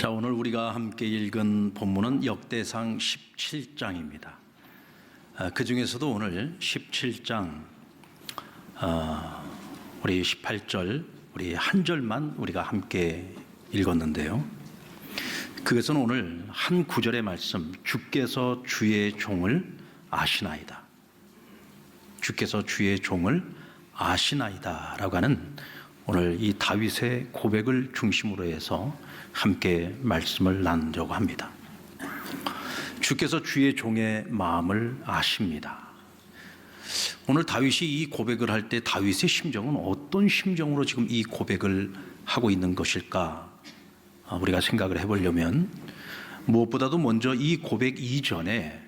자, 오늘 우리가 함께 읽은 본문은 역대상 17장입니다. 그 중에서도 오늘 17장 우리 18절 우리 한 절만 우리가 함께 읽었는데요. 그것은 오늘 한 구절의 말씀, 주께서 주의 종을 아시나이다. 주께서 주의 종을 아시나이다 라고 하는 오늘 이 다윗의 고백을 중심으로 해서 함께 말씀을 나누려고 합니다. 주께서 주의 종의 마음을 아십니다. 오늘 다윗이 이 고백을 할 때 다윗의 심정은 어떤 심정으로 지금 이 고백을 하고 있는 것일까? 우리가 생각을 해보려면 무엇보다도 먼저 이 고백 이전에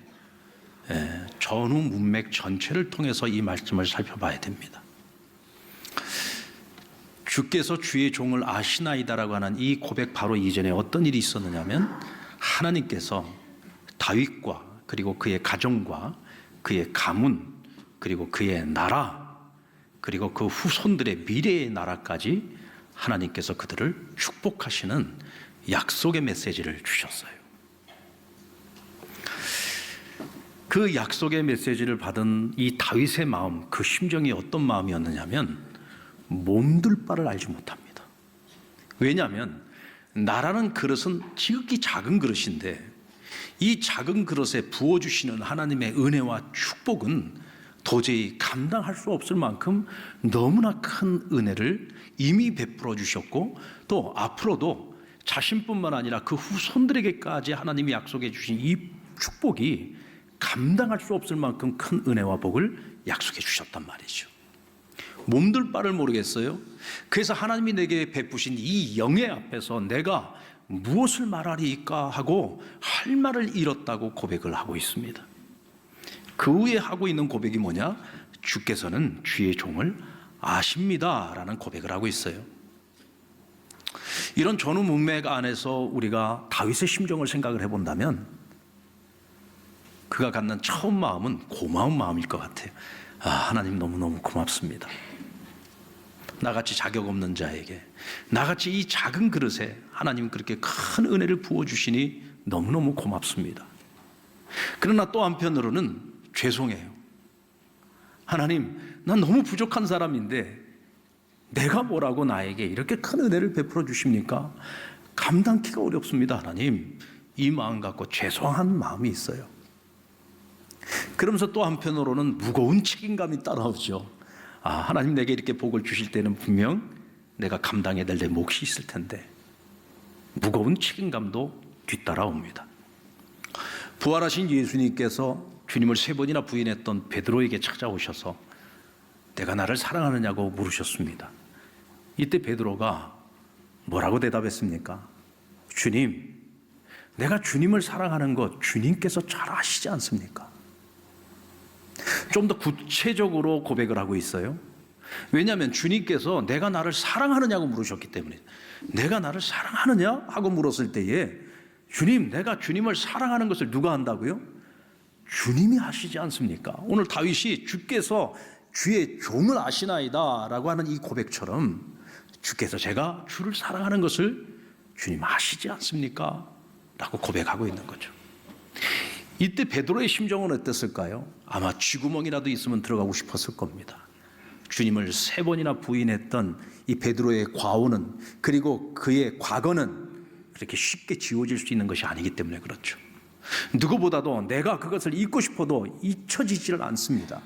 전후 문맥 전체를 통해서 이 말씀을 살펴봐야 됩니다. 주께서 주의 종을 아시나이다라고 하는 이 고백 바로 이전에 어떤 일이 있었느냐면 하나님께서 다윗과 그리고 그의 가정과 그의 가문 그리고 그의 나라 그리고 그 후손들의 미래의 나라까지 하나님께서 그들을 축복하시는 약속의 메시지를 주셨어요. 그 약속의 메시지를 받은 이 다윗의 마음, 그 심정이 어떤 마음이었느냐면 몸둘 바를 알지 못합니다. 왜냐하면 나라는 그릇은 지극히 작은 그릇인데 이 작은 그릇에 부어주시는 하나님의 은혜와 축복은 도저히 감당할 수 없을 만큼 너무나 큰 은혜를 이미 베풀어 주셨고 또 앞으로도 자신뿐만 아니라 그 후손들에게까지 하나님이 약속해 주신 이 축복이 감당할 수 없을 만큼 큰 은혜와 복을 약속해 주셨단 말이죠. 몸둘 바를 모르겠어요. 그래서 하나님이 내게 베푸신 이 영예 앞에서 내가 무엇을 말하리까 하고 할 말을 잃었다고 고백을 하고 있습니다. 그 후에 하고 있는 고백이 뭐냐? 주께서는 주의 종을 아십니다 라는 고백을 하고 있어요. 이런 전후 문맥 안에서 우리가 다윗의 심정을 생각을 해본다면 그가 갖는 처음 마음은 고마운 마음일 것 같아요. 하나님 너무너무 고맙습니다. 나같이 자격 없는 자에게 나같이 이 작은 그릇에 하나님 그렇게 큰 은혜를 부어주시니 너무너무 고맙습니다. 그러나 또 한편으로는 죄송해요. 하나님, 난 너무 부족한 사람인데 내가 뭐라고 나에게 이렇게 큰 은혜를 베풀어 주십니까? 감당키가 어렵습니다. 하나님, 이 마음 갖고 죄송한 마음이 있어요. 그러면서 또 한편으로는 무거운 책임감이 따라오죠. 하나님 내게 이렇게 복을 주실 때는 분명 내가 감당해야 될 내 몫이 있을 텐데 무거운 책임감도 뒤따라옵니다. 부활하신 예수님께서 주님을 3번이나 부인했던 베드로에게 찾아오셔서 내가 나를 사랑하느냐고 물으셨습니다. 이때 베드로가 뭐라고 대답했습니까? 주님, 내가 주님을 사랑하는 것 주님께서 잘 아시지 않습니까? 좀 더 구체적으로 고백을 하고 있어요. 왜냐하면 주님께서 내가 나를 사랑하느냐고 물으셨기 때문에 내가 나를 사랑하느냐? 하고 물었을 때에 주님, 내가 주님을 사랑하는 것을 누가 한다고요? 주님이 하시지 않습니까? 오늘 다윗이 주께서 주의 종을 아시나이다 라고 하는 이 고백처럼 주께서 제가 주를 사랑하는 것을 주님 아시지 않습니까? 라고 고백하고 있는 거죠. 이때 베드로의 심정은 어땠을까요? 아마 쥐구멍이라도 있으면 들어가고 싶었을 겁니다. 주님을 3번이나 부인했던 이 베드로의 과오는 그리고 그의 과거는 그렇게 쉽게 지워질 수 있는 것이 아니기 때문에 그렇죠. 누구보다도 내가 그것을 잊고 싶어도 잊혀지지를 않습니다.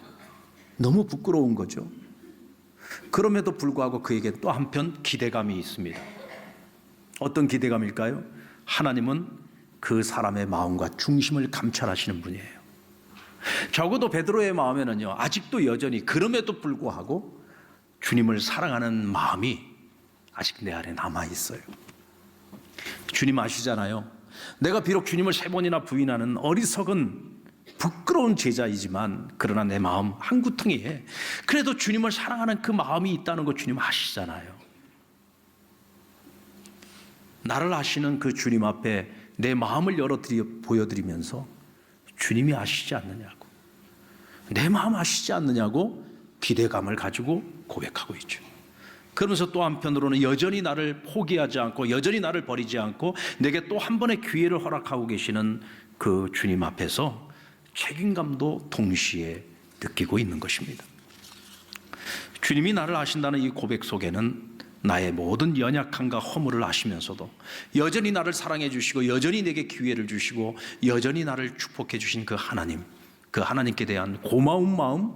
너무 부끄러운 거죠. 그럼에도 불구하고 그에게 또 한편 기대감이 있습니다. 어떤 기대감일까요? 하나님은 그 사람의 마음과 중심을 감찰하시는 분이에요. 적어도 베드로의 마음에는요, 아직도 여전히 그럼에도 불구하고 주님을 사랑하는 마음이 아직 내 안에 남아있어요. 주님 아시잖아요. 내가 비록 주님을 3번이나 부인하는 어리석은 부끄러운 제자이지만 그러나 내 마음 한구퉁이에 그래도 주님을 사랑하는 그 마음이 있다는 거 주님 아시잖아요. 나를 아시는 그 주님 앞에 내 마음을 보여드리면서 주님이 아시지 않느냐고, 내 마음 아시지 않느냐고 기대감을 가지고 고백하고 있죠. 그러면서 또 한편으로는 여전히 나를 포기하지 않고 여전히 나를 버리지 않고 내게 또 한 번의 기회를 허락하고 계시는 그 주님 앞에서 책임감도 동시에 느끼고 있는 것입니다. 주님이 나를 아신다는 이 고백 속에는 나의 모든 연약함과 허물을 아시면서도 여전히 나를 사랑해 주시고 여전히 내게 기회를 주시고 여전히 나를 축복해 주신 그 하나님, 그 하나님께 대한 고마운 마음,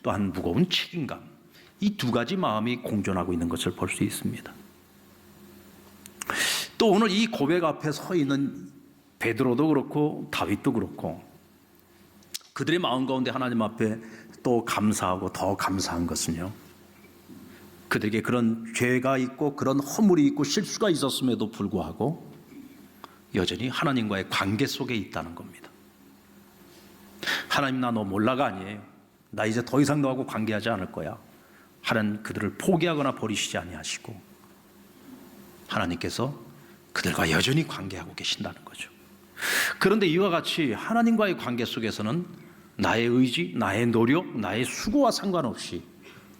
또한 무거운 책임감, 이 두 가지 마음이 공존하고 있는 것을 볼 수 있습니다. 또 오늘 이 고백 앞에 서 있는 베드로도 그렇고 다윗도 그렇고 그들의 마음 가운데 하나님 앞에 또 감사하고 더 감사한 것은요, 그들에게 그런 죄가 있고 그런 허물이 있고 실수가 있었음에도 불구하고 여전히 하나님과의 관계 속에 있다는 겁니다. 하나님, 나 너 몰라가 아니에요. 나 이제 더 이상 너하고 관계하지 않을 거야. 하나님 그들을 포기하거나 버리시지 아니하시고 하나님께서 그들과 여전히 관계하고 계신다는 거죠. 그런데 이와 같이 하나님과의 관계 속에서는 나의 의지, 나의 노력, 나의 수고와 상관없이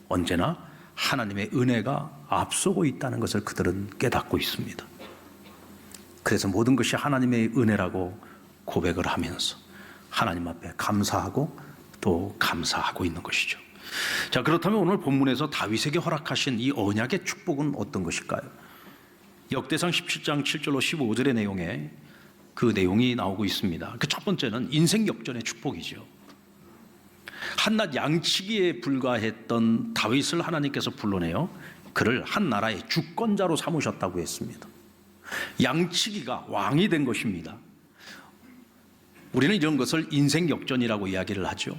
언제나 하나님의 은혜가 앞서고 있다는 것을 그들은 깨닫고 있습니다. 그래서 모든 것이 하나님의 은혜라고 고백을 하면서 하나님 앞에 감사하고 또 감사하고 있는 것이죠. 자, 그렇다면 오늘 본문에서 다윗에게 허락하신 이 언약의 축복은 어떤 것일까요? 역대상 17장 7절로 15절의 내용에 그 내용이 나오고 있습니다. 그 첫 번째는 인생 역전의 축복이죠. 한낱 양치기에 불과했던 다윗을 하나님께서 불러내어 그를 한 나라의 주권자로 삼으셨다고 했습니다. 양치기가 왕이 된 것입니다. 우리는 이런 것을 인생 역전이라고 이야기를 하죠.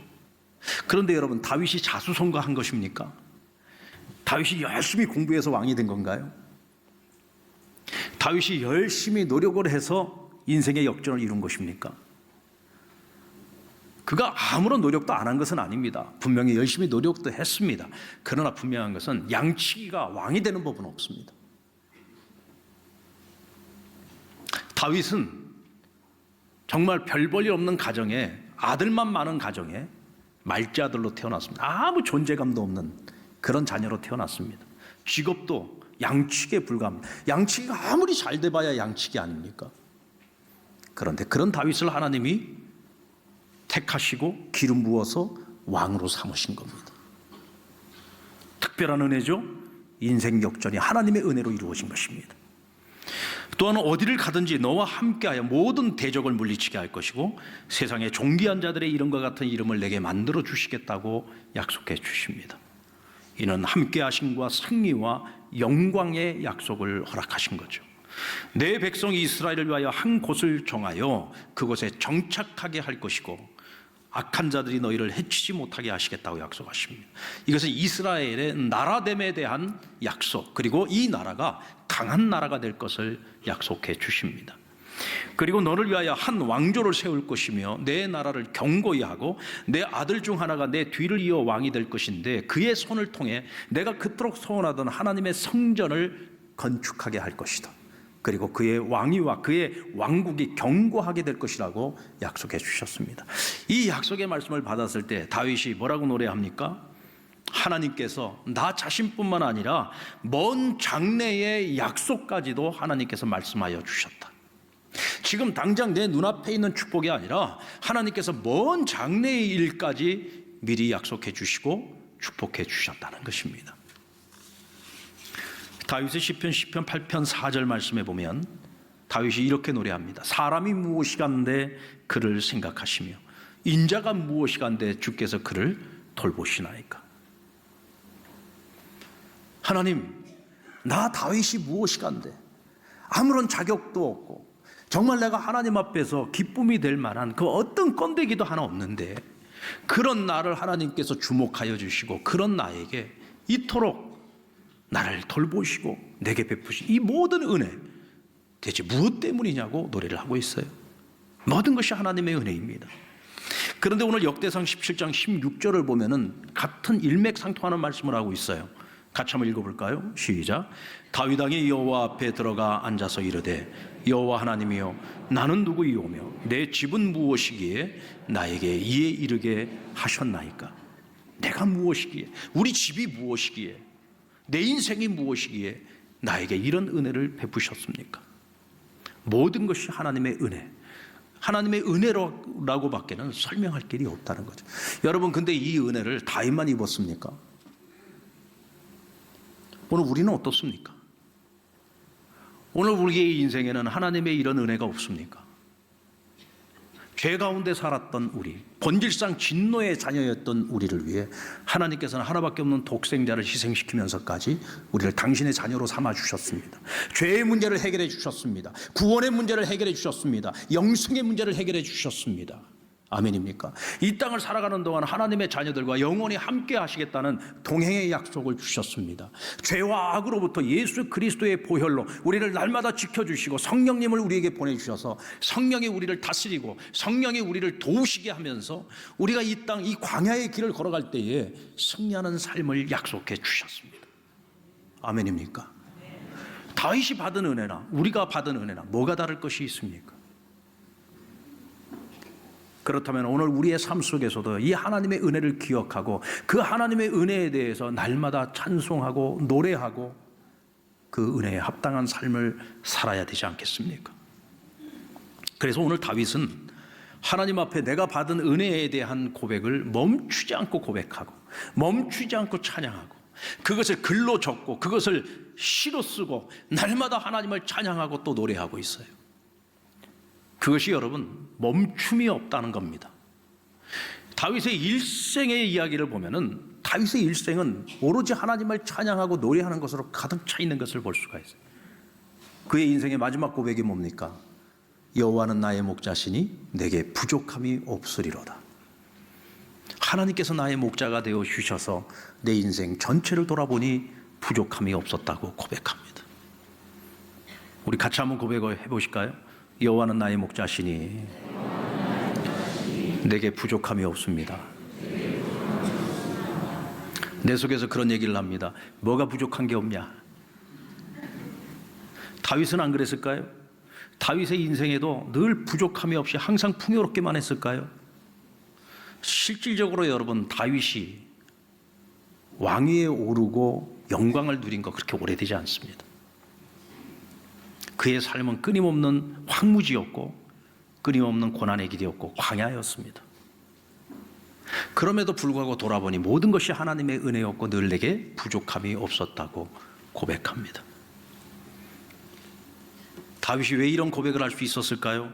그런데 여러분, 다윗이 자수성가한 것입니까? 다윗이 열심히 공부해서 왕이 된 건가요? 다윗이 열심히 노력을 해서 인생의 역전을 이룬 것입니까? 그가 아무런 노력도 안 한 것은 아닙니다. 분명히 열심히 노력도 했습니다. 그러나 분명한 것은 양치기가 왕이 되는 법은 없습니다. 다윗은 정말 별 볼 일 없는 가정에, 아들만 많은 가정에 말자들로 태어났습니다. 아무 존재감도 없는 그런 자녀로 태어났습니다. 직업도 양치기에 불과합니다. 양치기가 아무리 잘 돼봐야 양치기 아닙니까? 그런데 그런 다윗을 하나님이 택하시고 기름 부어서 왕으로 삼으신 겁니다. 특별한 은혜죠. 인생 역전이 하나님의 은혜로 이루어진 것입니다. 또한 어디를 가든지 너와 함께하여 모든 대적을 물리치게 할 것이고 세상의 존귀한 자들의 이름과 같은 이름을 내게 만들어 주시겠다고 약속해 주십니다. 이는 함께 하심과 승리와 영광의 약속을 허락하신 거죠. 내 백성 이스라엘을 위하여 한 곳을 정하여 그곳에 정착하게 할 것이고 악한 자들이 너희를 해치지 못하게 하시겠다고 약속하십니다. 이것은 이스라엘의 나라됨에 대한 약속, 그리고 이 나라가 강한 나라가 될 것을 약속해 주십니다. 그리고 너를 위하여 한 왕조를 세울 것이며 내 나라를 견고히 하고 내 아들 중 하나가 내 뒤를 이어 왕이 될 것인데 그의 손을 통해 내가 그토록 소원하던 하나님의 성전을 건축하게 할 것이다. 그리고 그의 왕위와 그의 왕국이 견고하게 될 것이라고 약속해 주셨습니다. 이 약속의 말씀을 받았을 때 다윗이 뭐라고 노래합니까? 하나님께서 나 자신뿐만 아니라 먼 장래의 약속까지도 하나님께서 말씀하여 주셨다. 지금 당장 내 눈앞에 있는 축복이 아니라 하나님께서 먼 장래의 일까지 미리 약속해 주시고 축복해 주셨다는 것입니다. 다윗의 시편 8편 4절 말씀에 보면 다윗이 이렇게 노래합니다. 사람이 무엇이간데 그를 생각하시며 인자가 무엇이간데 주께서 그를 돌보시나이까. 하나님, 나 다윗이 무엇이간데 아무런 자격도 없고 정말 내가 하나님 앞에서 기쁨이 될 만한 그 어떤 건데기도 하나 없는데 그런 나를 하나님께서 주목하여 주시고 그런 나에게 이토록 나를 돌보시고 내게 베푸신 이 모든 은혜 대체 무엇 때문이냐고 노래를 하고 있어요. 모든 것이 하나님의 은혜입니다. 그런데 오늘 역대상 17장 16절을 보면은 같은 일맥상통하는 말씀을 하고 있어요. 같이 한번 읽어볼까요? 시작. 다윗 왕이 여호와 앞에 들어가 앉아서 이르되 여호와 하나님이여 나는 누구이오며 내 집은 무엇이기에 나에게 이에 이르게 하셨나이까. 내가 무엇이기에, 우리 집이 무엇이기에, 내 인생이 무엇이기에 나에게 이런 은혜를 베푸셨습니까? 모든 것이 하나님의 은혜, 하나님의 은혜라고 밖에는 설명할 길이 없다는 거죠. 여러분, 근데 이 은혜를 다윗만 입었습니까? 오늘 우리는 어떻습니까? 오늘 우리의 인생에는 하나님의 이런 은혜가 없습니까? 죄 가운데 살았던 우리, 본질상 진노의 자녀였던 우리를 위해 하나님께서는 하나밖에 없는 독생자를 희생시키면서까지 우리를 당신의 자녀로 삼아주셨습니다. 죄의 문제를 해결해 주셨습니다. 구원의 문제를 해결해 주셨습니다. 영생의 문제를 해결해 주셨습니다. 아멘입니까? 이 땅을 살아가는 동안 하나님의 자녀들과 영원히 함께 하시겠다는 동행의 약속을 주셨습니다. 죄와 악으로부터 예수 그리스도의 보혈로 우리를 날마다 지켜주시고 성령님을 우리에게 보내주셔서 성령이 우리를 다스리고 성령이 우리를 도우시게 하면서 우리가 이 땅, 이 광야의 길을 걸어갈 때에 승리하는 삶을 약속해 주셨습니다. 아멘입니까? 다윗이 받은 은혜나 우리가 받은 은혜나 뭐가 다를 것이 있습니까? 그렇다면 오늘 우리의 삶 속에서도 이 하나님의 은혜를 기억하고 그 하나님의 은혜에 대해서 날마다 찬송하고 노래하고 그 은혜에 합당한 삶을 살아야 되지 않겠습니까? 그래서 오늘 다윗은 하나님 앞에 내가 받은 은혜에 대한 고백을 멈추지 않고 고백하고 멈추지 않고 찬양하고 그것을 글로 적고 그것을 시로 쓰고 날마다 하나님을 찬양하고 또 노래하고 있어요. 그것이 여러분 멈춤이 없다는 겁니다. 다윗의 일생의 이야기를 보면은 다윗의 일생은 오로지 하나님을 찬양하고 노래하는 것으로 가득 차 있는 것을 볼 수가 있어요. 그의 인생의 마지막 고백이 뭡니까? 여호와는 나의 목자시니 내게 부족함이 없으리로다. 하나님께서 나의 목자가 되어 주셔서 내 인생 전체를 돌아보니 부족함이 없었다고 고백합니다. 우리 같이 한번 고백을 해보실까요? 여호와는 나의 목자시니 내게 부족함이 없습니다. 내 속에서 그런 얘기를 합니다. 뭐가 부족한 게 없냐? 다윗은 안 그랬을까요? 다윗의 인생에도 늘 부족함이 없이 항상 풍요롭게만 했을까요? 실질적으로 여러분 다윗이 왕위에 오르고 영광을 누린 거 그렇게 오래되지 않습니다. 그의 삶은 끊임없는 황무지였고 끊임없는 고난의 길이었고 광야였습니다. 그럼에도 불구하고 돌아보니 모든 것이 하나님의 은혜였고 늘 내게 부족함이 없었다고 고백합니다. 다윗이 왜 이런 고백을 할 수 있었을까요?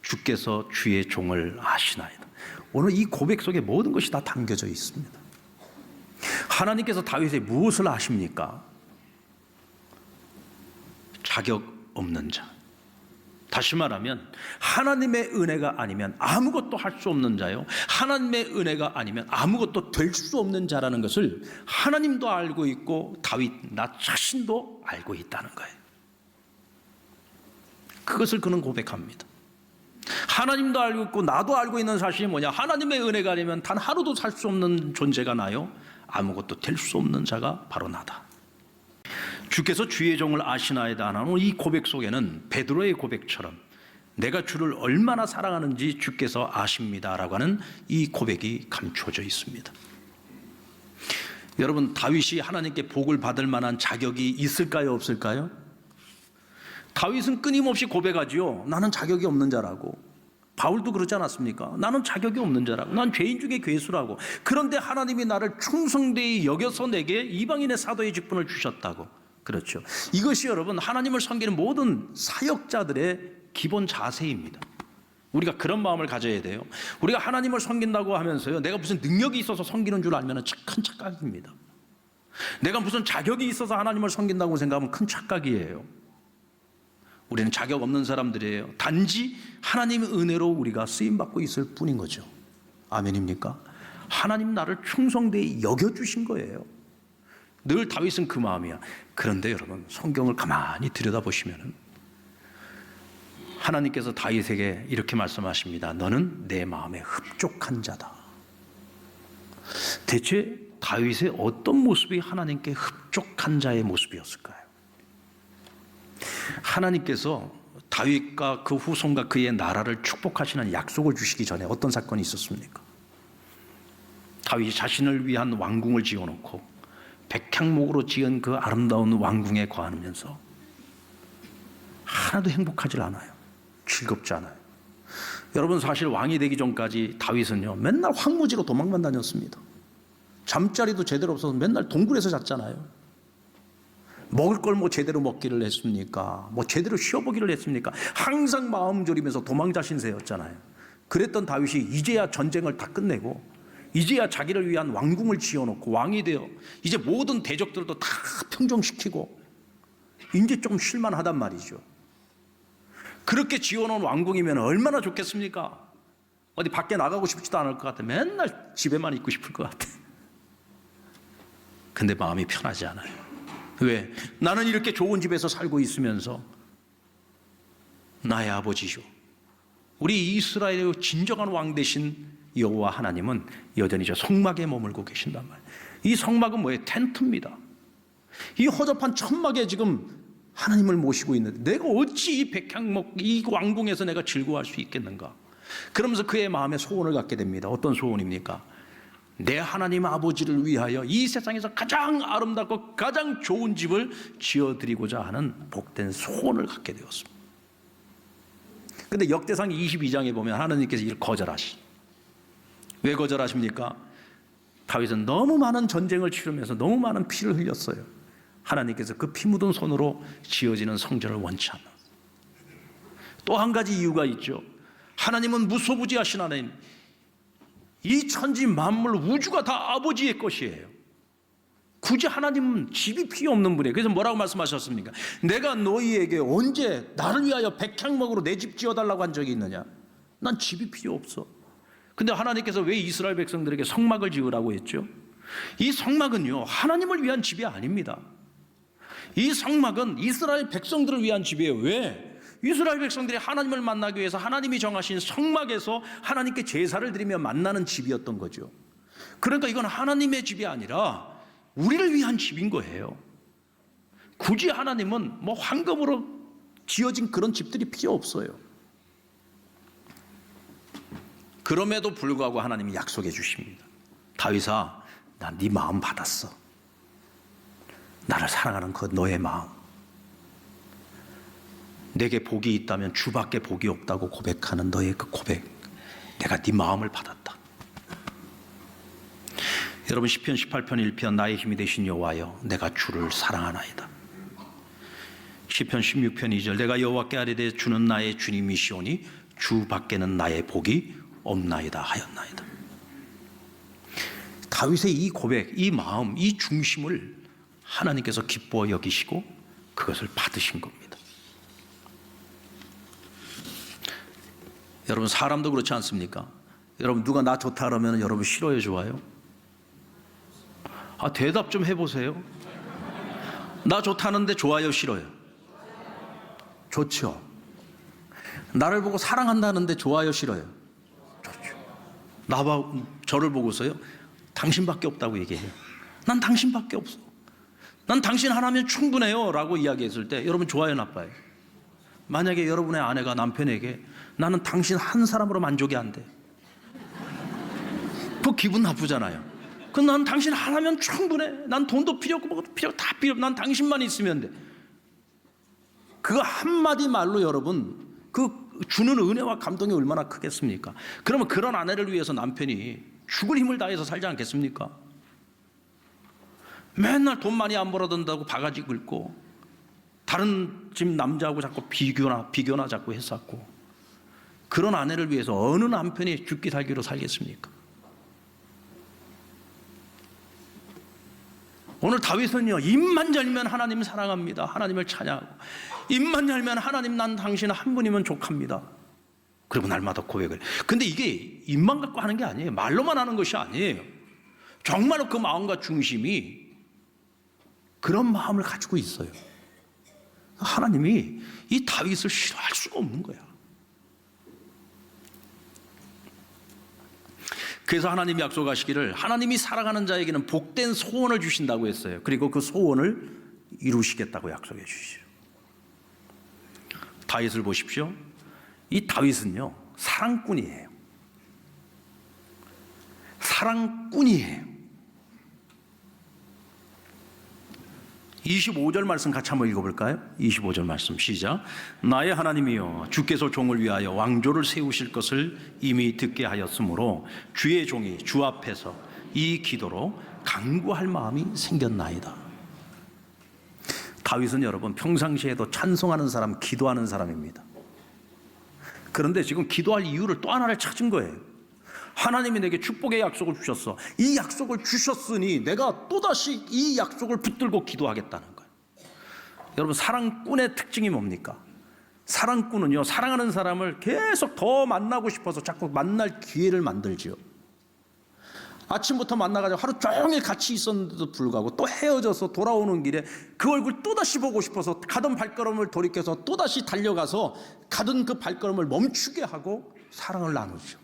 주께서 주의 종을 아시나이다. 오늘 이 고백 속에 모든 것이 다 담겨져 있습니다. 하나님께서 다윗의 무엇을 아십니까? 자격 없는 자. 다시 말하면 하나님의 은혜가 아니면 아무것도 할 수 없는 자요, 하나님의 은혜가 아니면 아무것도 될 수 없는 자라는 것을 하나님도 알고 있고 다윗 나 자신도 알고 있다는 거예요. 그것을 그는 고백합니다. 하나님도 알고 있고 나도 알고 있는 사실이 뭐냐? 하나님의 은혜가 아니면 단 하루도 살 수 없는 존재가 나요, 아무것도 될 수 없는 자가 바로 나다. 주께서 주의 종을 아시나이다 하는 이 고백 속에는 베드로의 고백처럼 내가 주를 얼마나 사랑하는지 주께서 아십니다라고 하는 이 고백이 감춰져 있습니다. 여러분, 다윗이 하나님께 복을 받을 만한 자격이 있을까요, 없을까요? 다윗은 끊임없이 고백하지요. 나는 자격이 없는 자라고. 바울도 그러지 않았습니까? 나는 자격이 없는 자라고. 난 죄인 중에 괴수라고. 그런데 하나님이 나를 충성되이 여겨서 내게 이방인의 사도의 직분을 주셨다고. 그렇죠. 이것이 여러분 하나님을 섬기는 모든 사역자들의 기본 자세입니다. 우리가 그런 마음을 가져야 돼요. 우리가 하나님을 섬긴다고 하면서요, 내가 무슨 능력이 있어서 섬기는 줄 알면 큰 착각입니다. 내가 무슨 자격이 있어서 하나님을 섬긴다고 생각하면 큰 착각이에요. 우리는 자격 없는 사람들이에요. 단지 하나님의 은혜로 우리가 쓰임받고 있을 뿐인 거죠. 아멘입니까? 하나님 나를 충성되이 여겨주신 거예요. 늘 다윗은 그 마음이야. 그런데 여러분, 성경을 가만히 들여다보시면 하나님께서 다윗에게 이렇게 말씀하십니다. 너는 내 마음에 흡족한 자다. 대체 다윗의 어떤 모습이 하나님께 흡족한 자의 모습이었을까요? 하나님께서 다윗과 그 후손과 그의 나라를 축복하시는 약속을 주시기 전에 어떤 사건이 있었습니까? 다윗이 자신을 위한 왕궁을 지어놓고 백향목으로 지은 그 아름다운 왕궁에 거하면서 하나도 행복하지 않아요. 즐겁지 않아요. 여러분, 사실 왕이 되기 전까지 다윗은요, 맨날 황무지로 도망만 다녔습니다. 잠자리도 제대로 없어서 맨날 동굴에서 잤잖아요. 먹을 걸 뭐 제대로 먹기를 했습니까? 뭐 제대로 쉬어보기를 했습니까? 항상 마음 졸이면서 도망자 신세였잖아요. 그랬던 다윗이 이제야 전쟁을 다 끝내고 이제야 자기를 위한 왕궁을 지어놓고 왕이 되어 이제 모든 대적들도 다 평정시키고 이제 좀 쉴만하단 말이죠. 그렇게 지어놓은 왕궁이면 얼마나 좋겠습니까? 어디 밖에 나가고 싶지도 않을 것 같아. 맨날 집에만 있고 싶을 것 같아. 근데 마음이 편하지 않아요. 왜? 나는 이렇게 좋은 집에서 살고 있으면서 나의 아버지요, 우리 이스라엘의 진정한 왕 되신 여호와 하나님은 여전히 저 성막에 머물고 계신단 말이에요. 이 성막은 뭐예요? 텐트입니다. 이 허접한 천막에 지금 하나님을 모시고 있는데 내가 어찌 이 백향목, 이 왕궁에서 내가 즐거워할 수 있겠는가? 그러면서 그의 마음에 소원을 갖게 됩니다. 어떤 소원입니까? 내 하나님 아버지를 위하여 이 세상에서 가장 아름답고 가장 좋은 집을 지어드리고자 하는 복된 소원을 갖게 되었습니다. 그런데 역대상 22장에 보면 하나님께서 이를 거절하시. 왜 거절하십니까? 다윗은 너무 많은 전쟁을 치르면서 너무 많은 피를 흘렸어요. 하나님께서 그 피 묻은 손으로 지어지는 성전을 원치 않아. 또 한 가지 이유가 있죠. 하나님은 무소부지하신 하나님, 이 천지 만물 우주가 다 아버지의 것이에요. 굳이 하나님은 집이 필요 없는 분이에요. 그래서 뭐라고 말씀하셨습니까? 내가 너희에게 언제 나를 위하여 백향목으로 내 집 지어달라고 한 적이 있느냐? 난 집이 필요 없어. 근데 하나님께서 왜 이스라엘 백성들에게 성막을 지으라고 했죠? 이 성막은요, 하나님을 위한 집이 아닙니다. 이 성막은 이스라엘 백성들을 위한 집이에요. 왜? 이스라엘 백성들이 하나님을 만나기 위해서 하나님이 정하신 성막에서 하나님께 제사를 드리며 만나는 집이었던 거죠. 그러니까 이건 하나님의 집이 아니라 우리를 위한 집인 거예요. 굳이 하나님은 뭐 황금으로 지어진 그런 집들이 필요 없어요. 그럼에도 불구하고 하나님이 약속해 주십니다. 다윗아, 난 네 마음 받았어. 나를 사랑하는 그 너의 마음. 내게 복이 있다면 주밖에 복이 없다고 고백하는 너의 그 고백, 내가 네 마음을 받았다. 여러분, 시편 18편 1편 나의 힘이 되신 여호와여, 내가 주를 사랑하나이다. 시편 16편 2절 내가 여호와께 아뢰되 주는 나의 주님이시오니 주 밖에는 나의 복이 없나이다 하였나이다. 다윗의 이 고백, 이 마음, 이 중심을 하나님께서 기뻐 여기시고 그것을 받으신 겁니다. 여러분, 사람도 그렇지 않습니까? 여러분, 누가 나 좋다 그러면 여러분 싫어요, 좋아요? 대답 좀 해보세요. 나 좋다는데 좋아요, 싫어요? 좋죠. 나를 보고 사랑한다는데 좋아요, 싫어요? 좋죠. 저를 보고서요, 당신밖에 없다고 얘기해요. 난 당신밖에 없어. 난 당신 하나면 충분해요 라고 이야기했을 때 여러분 좋아요, 나빠요? 만약에 여러분의 아내가 남편에게 나는 당신 한 사람으로 만족이 안 돼, 그 기분 나쁘잖아요. 그럼 난 당신 하나면 충분해. 난 돈도 필요 없고 뭐도 필요 다 필요 없고 난 당신만 있으면 돼. 그 한마디 말로 여러분 그 주는 은혜와 감동이 얼마나 크겠습니까? 그러면 그런 아내를 위해서 남편이 죽을 힘을 다해서 살지 않겠습니까? 맨날 돈 많이 안 벌어든다고 바가지 긁고 다른 집 남자하고 자꾸 비교나 자꾸 했었고, 그런 아내를 위해서 어느 남편이 죽기 살기로 살겠습니까? 오늘 다윗은요, 입만 열면 하나님 사랑합니다. 하나님을 찬양하고, 입만 열면 하나님 난 당신 한 분이면 족합니다. 그리고 날마다 고백을. 근데 이게 입만 갖고 하는 게 아니에요. 말로만 하는 것이 아니에요. 정말로 그 마음과 중심이 그런 마음을 가지고 있어요. 하나님이 이 다윗을 싫어할 수가 없는 거야. 그래서 하나님이 약속하시기를 하나님이 사랑하는 자에게는 복된 소원을 주신다고 했어요. 그리고 그 소원을 이루시겠다고 약속해 주시죠. 다윗을 보십시오. 이 다윗은요, 사랑꾼이에요. 사랑꾼이에요. 25절 말씀 같이 한번 읽어볼까요? 25절 말씀 시작. 나의 하나님이여, 주께서 종을 위하여 왕조를 세우실 것을 이미 듣게 하였으므로 주의 종이 주 앞에서 이 기도로 간구할 마음이 생겼나이다. 다윗은 여러분 평상시에도 찬송하는 사람, 기도하는 사람입니다. 그런데 지금 기도할 이유를 또 하나를 찾은 거예요. 하나님이 내게 축복의 약속을 주셨어. 이 약속을 주셨으니 내가 또다시 이 약속을 붙들고 기도하겠다는 거예요. 여러분, 사랑꾼의 특징이 뭡니까? 사랑꾼은요, 사랑하는 사람을 계속 더 만나고 싶어서 자꾸 만날 기회를 만들지요. 아침부터 만나가지고 하루 종일 같이 있었는데도 불구하고 또 헤어져서 돌아오는 길에 그 얼굴 또다시 보고 싶어서 가던 발걸음을 돌이켜서 또다시 달려가서 가던 그 발걸음을 멈추게 하고 사랑을 나누죠.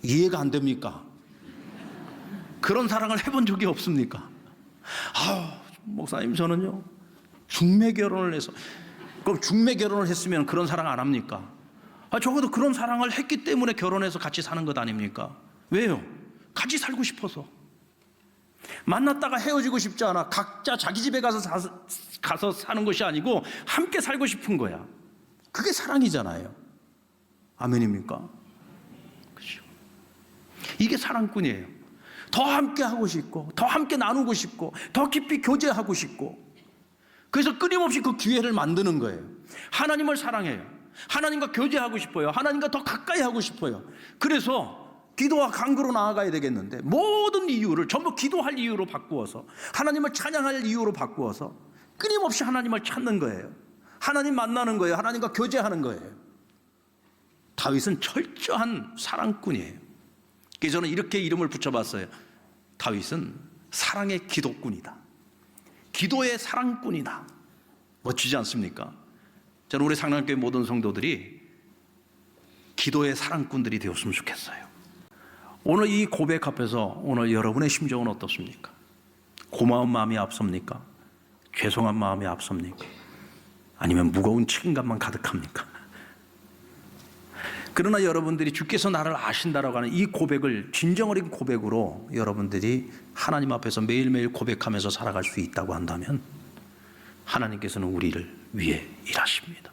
이해가 안 됩니까? 그런 사랑을 해본 적이 없습니까? 목사님, 저는요 중매 결혼을 해서. 그럼 중매 결혼을 했으면 그런 사랑 안 합니까? 적어도 그런 사랑을 했기 때문에 결혼해서 같이 사는 것 아닙니까? 왜요? 같이 살고 싶어서. 만났다가 헤어지고 싶지 않아. 각자 자기 집에 가서 사는 것이 아니고 함께 살고 싶은 거야. 그게 사랑이잖아요. 아멘입니까? 그렇죠. 이게 사랑꾼이에요. 더 함께 하고 싶고, 더 함께 나누고 싶고, 더 깊이 교제하고 싶고. 그래서 끊임없이 그 기회를 만드는 거예요. 하나님을 사랑해요. 하나님과 교제하고 싶어요. 하나님과 더 가까이 하고 싶어요. 그래서 기도와 간구로 나아가야 되겠는데, 모든 이유를 전부 기도할 이유로 바꾸어서, 하나님을 찬양할 이유로 바꾸어서 끊임없이 하나님을 찾는 거예요. 하나님 만나는 거예요. 하나님과 교제하는 거예요. 다윗은 철저한 사랑꾼이에요. 그래서 저는 이렇게 이름을 붙여봤어요. 다윗은 사랑의 기도꾼이다. 기도의 사랑꾼이다. 멋지지 않습니까? 저는 우리 상남교회 모든 성도들이 기도의 사랑꾼들이 되었으면 좋겠어요. 오늘 이 고백 앞에서 오늘 여러분의 심정은 어떻습니까? 고마운 마음이 앞섭니까? 죄송한 마음이 앞섭니까? 아니면 무거운 책임감만 가득합니까? 그러나 여러분들이 주께서 나를 아신다라고 하는 이 고백을 진정 어린 고백으로 여러분들이 하나님 앞에서 매일매일 고백하면서 살아갈 수 있다고 한다면 하나님께서는 우리를 위해 일하십니다.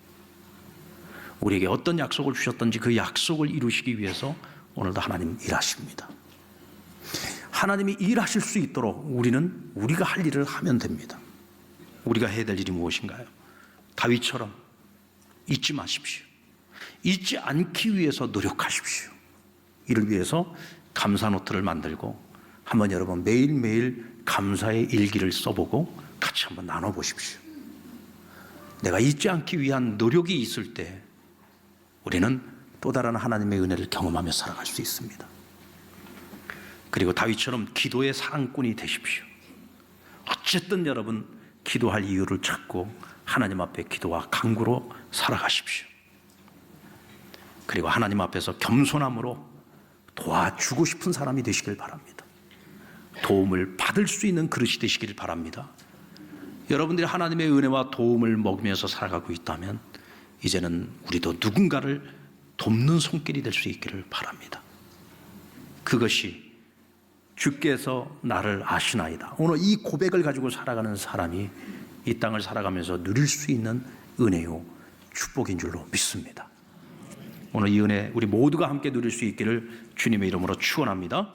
우리에게 어떤 약속을 주셨던지 그 약속을 이루시기 위해서 오늘도 하나님 일하십니다. 하나님이 일하실 수 있도록 우리는 우리가 할 일을 하면 됩니다. 우리가 해야 될 일이 무엇인가요? 다윗처럼 잊지 마십시오. 잊지 않기 위해서 노력하십시오. 이를 위해서 감사 노트를 만들고 한번 여러분 매일매일 감사의 일기를 써보고 같이 한번 나눠보십시오. 내가 잊지 않기 위한 노력이 있을 때 우리는 또 다른 하나님의 은혜를 경험하며 살아갈 수 있습니다. 그리고 다윗처럼 기도의 사랑꾼이 되십시오. 어쨌든 여러분 기도할 이유를 찾고 하나님 앞에 기도와 간구로 살아가십시오. 그리고 하나님 앞에서 겸손함으로 도와주고 싶은 사람이 되시길 바랍니다. 도움을 받을 수 있는 그릇이 되시길 바랍니다. 여러분들이 하나님의 은혜와 도움을 먹으면서 살아가고 있다면 이제는 우리도 누군가를 돕는 손길이 될 수 있기를 바랍니다. 그것이 주께서 나를 아시나이다. 오늘 이 고백을 가지고 살아가는 사람이 이 땅을 살아가면서 누릴 수 있는 은혜요 축복인 줄로 믿습니다. 오늘 이 은혜 우리 모두가 함께 누릴 수 있기를 주님의 이름으로 축원합니다.